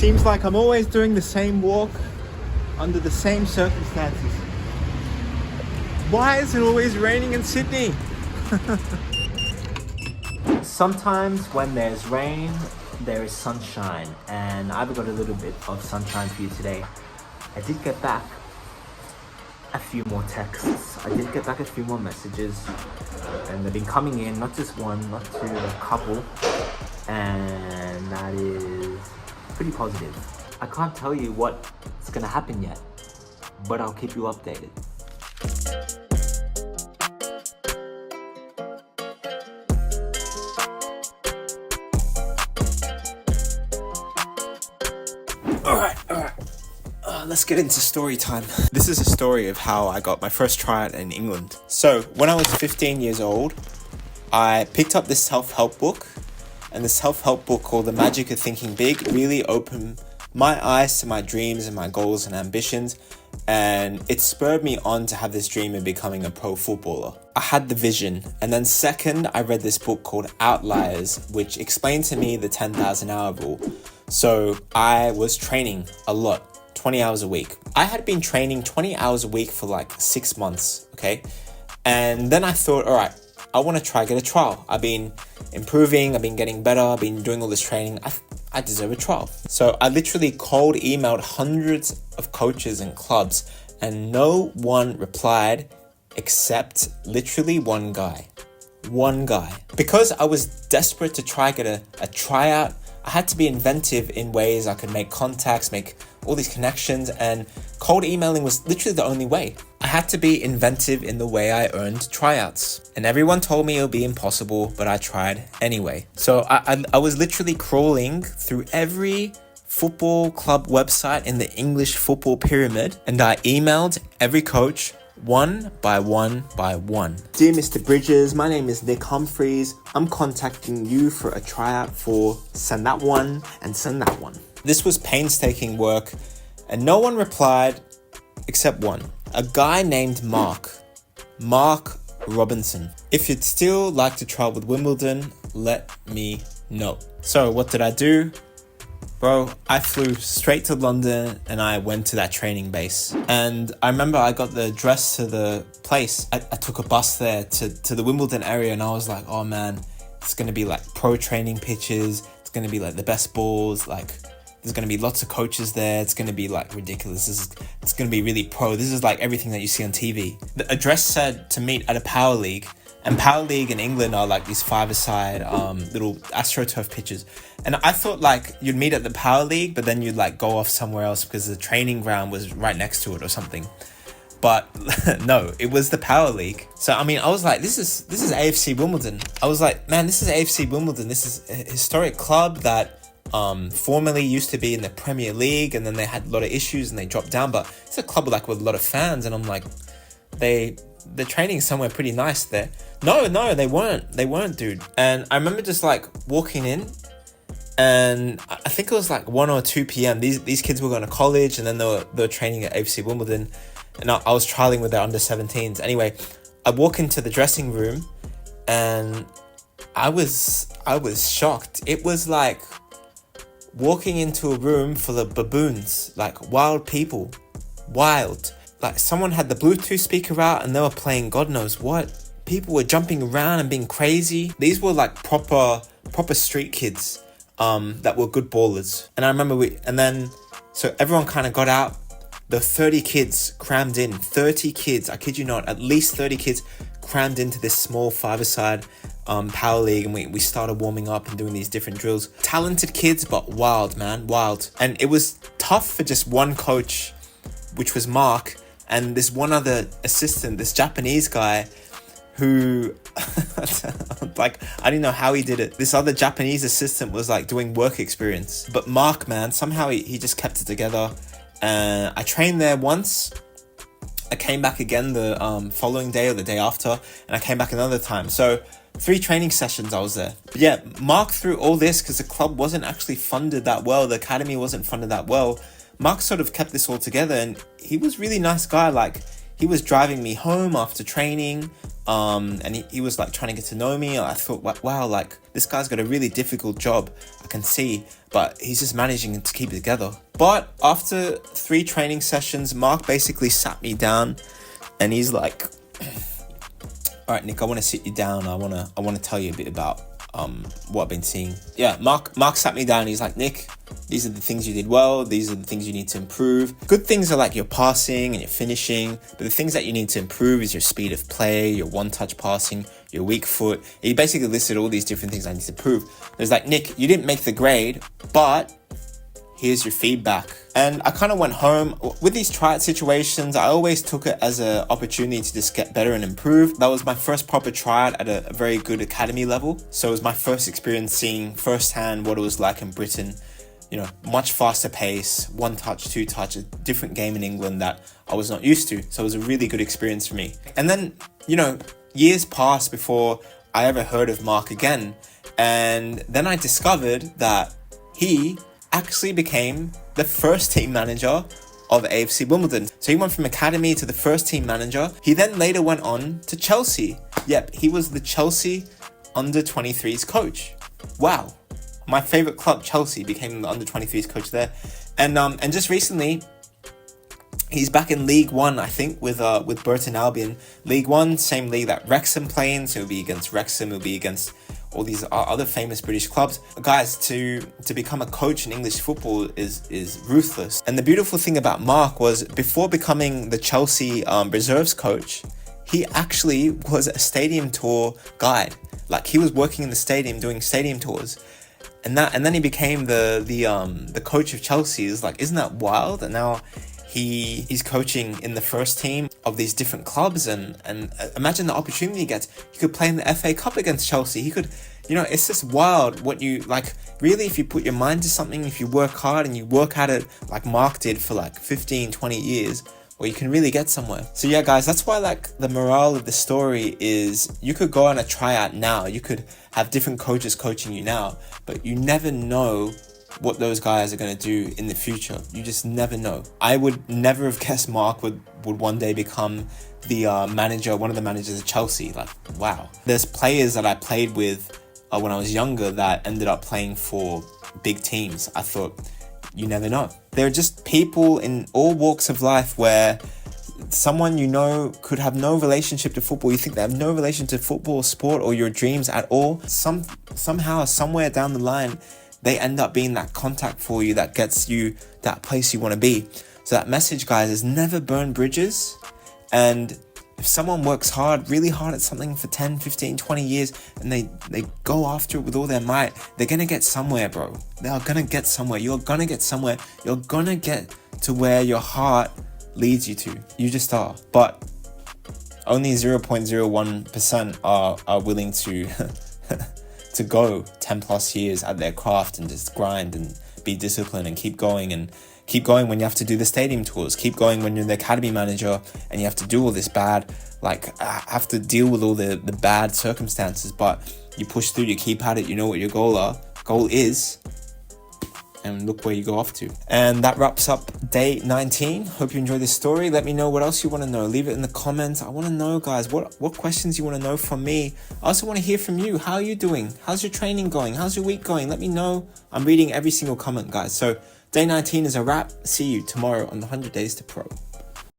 Seems like I'm always doing the same walk under the same circumstances. Why is it always raining in Sydney? Sometimes when there's rain, there is sunshine, and I've got a little bit of sunshine for you today. I did get back a few more texts. I did get back a few more messages, and they've been coming in, not just one, not two, a couple, and that is pretty positive. I can't tell you what's gonna happen yet, but I'll keep you updated. Alright. Let's get into story time. This is a story of how I got my first tryout in England. So, when I was 15 years old, I picked up this self-help book, and the self-help book called The Magic of Thinking Big really opened my eyes to my dreams and my goals and ambitions, and it spurred me on to have this dream of becoming a pro footballer. I had the vision, and then second, I read this book called Outliers, which explained to me the 10,000 hour rule. So I was training a lot, 20 hours a week. I had been training 20 hours a week for like 6 months, okay? And then I thought, all right, I want to try get a trial. I've been improving, I've been getting better, I've been doing all this training. I deserve a trial. So I literally cold emailed hundreds of coaches and clubs, and no one replied except literally one guy. One guy. Because I was desperate to try get a tryout, I had to be inventive in ways I could make contacts, make all these connections, and cold emailing was literally the only way. I had to be inventive in the way I earned tryouts. And everyone told me it would be impossible, but I tried anyway. So I was literally crawling through every football club website in the English football pyramid, and I emailed every coach one by one by one. Dear Mr. Bridges, my name is Nick Humphries. I'm contacting you for a tryout for send that one and send that one. This was painstaking work, and no one replied except one. A guy named Mark Robinson. If you'd still like to try with Wimbledon, let me know. So what did I do? Bro, I flew straight to London and I went to that training base. And I remember I got the address to the place. I took a bus there to the Wimbledon area, and I was like, oh man, it's going to be like pro training pitches. It's going to be like the best balls. Like there's going to be lots of coaches there. It's going to be like ridiculous. It's going to be really pro. This is like everything that you see on TV. The address said to meet at a power league. And Power League in England are like these five-a-side little AstroTurf pitches. And I thought like you'd meet at the Power League, but then you'd like go off somewhere else because the training ground was right next to it or something. But no, it was the Power League. So I mean, I was like, this is AFC Wimbledon. I was like, man, this is AFC Wimbledon. This is a historic club that formerly used to be in the Premier League, and then they had a lot of issues and they dropped down. But it's a club with a lot of fans, and I'm like, they're training somewhere pretty nice there. No, they weren't, dude. And I remember just like walking in, and I think it was like 1 or 2 p.m. These kids were going to college, and then they were training at AFC Wimbledon, and I was trialing with their under 17s. Anyway, I walk into the dressing room, and I was shocked. It was like walking into a room full of baboons, like wild people, wild. Like someone had the Bluetooth speaker out and they were playing God knows what. People were jumping around and being crazy. These were like proper street kids that were good ballers. And I remember so everyone kind of got out. The 30 kids crammed in. 30 kids, I kid you not, at least 30 kids crammed into this small five-a-side power league, and we started warming up and doing these different drills. Talented kids, but wild, man, wild. And it was tough for just one coach, which was Mark, and this one other assistant, this Japanese guy who, like, I didn't know how he did it. This other Japanese assistant was like doing work experience. But Mark, man, somehow he just kept it together. I trained there once. I came back again the following day or the day after, and I came back another time. So 3 training sessions I was there. But yeah, Mark, through all this, because the club wasn't actually funded that well, the academy wasn't funded that well, Mark sort of kept this all together, and he was a really nice guy. Like, he was driving me home after training, and he was like trying to get to know me. I thought, wow, like this guy's got a really difficult job, I can see, but he's just managing to keep it together. But after 3 training sessions, Mark basically sat me down and he's like, all right, Nick, I want to sit you down. I want to tell you a bit about what I've been seeing. Yeah, Mark sat me down. He's like, Nick, these are the things you did well. These are the things you need to improve. Good things are like your passing and your finishing, but the things that you need to improve is your speed of play, your one-touch passing, your weak foot. He basically listed all these different things I need to improve. There's like, Nick, you didn't make the grade, but here's your feedback. And I kind of went home. With these tryout situations, I always took it as an opportunity to just get better and improve. That was my first proper tryout at a very good academy level. So it was my first experience seeing firsthand what it was like in Britain. You know, much faster pace, 1 touch, 2 touch, a different game in England that I was not used to. So it was a really good experience for me. And then, you know, years passed before I ever heard of Mark again. And then I discovered that he actually became the first team manager of AFC Wimbledon. So he went from academy to the first team manager. He then later went on to Chelsea. Yep, he was the Chelsea under-23s coach. Wow. My favorite club, Chelsea, became the under-23s coach there. And just recently, he's back in League One, I think, with Burton Albion. League One, same league that Wrexham play in. So it'll be against Wrexham, it'll be against all these other famous British clubs. Guys, to become a coach in English football is ruthless. And the beautiful thing about Mark was, before becoming the Chelsea reserves coach, he actually was a stadium tour guide. Like, he was working in the stadium doing stadium tours. And then he became the coach of Chelsea. It's like, isn't that wild? And now he's coaching in the first team of these different clubs, and imagine the opportunity he gets. He could play in the FA Cup against Chelsea. He could, you know, it's just wild what you, like, really, if you put your mind to something, if you work hard and you work at it like Mark did for like 15, 20 years, well, you can really get somewhere. So yeah, guys, that's why, like, the morale of the story is you could go on a tryout now. You could have different coaches coaching you now, but you never know what those guys are going to do in the future. You just never know. I would never have guessed Mark would one day become the manager, one of the managers of Chelsea. Like, wow. There's players that I played with when I was younger that ended up playing for big teams. I thought, you never know. There are just people in all walks of life where someone you know could have no relationship to football. You think they have no relation to football, sport, or your dreams at all. Somehow, somewhere down the line, they end up being that contact for you that gets you that place you want to be. So that message, guys, is never burn bridges. And if someone works hard, really hard at something for 10, 15, 20 years, and they go after it with all their might, they're going to get somewhere, bro. They are going to get somewhere. You're going to get somewhere. You're going to get to where your heart leads you to. You just are. But only 0.01% are willing to to go 10 plus years at their craft and just grind and be disciplined and keep going when you have to do the stadium tours, keep going when you're the academy manager and you have to do all this bad, like, have to deal with all the bad circumstances, but you push through, you keep at it, you know what your goal is, and look where you go off to. And that wraps up day 19. Hope you enjoyed this story. Let me know what else you want to know. Leave it in the comments. I want to know, guys, what questions you want to know from me. I also want to hear from you. How are you doing? How's your training going? How's your week going? Let me know. I'm reading every single comment, guys. So day 19 is a wrap. See you tomorrow on the 100 Days to Pro.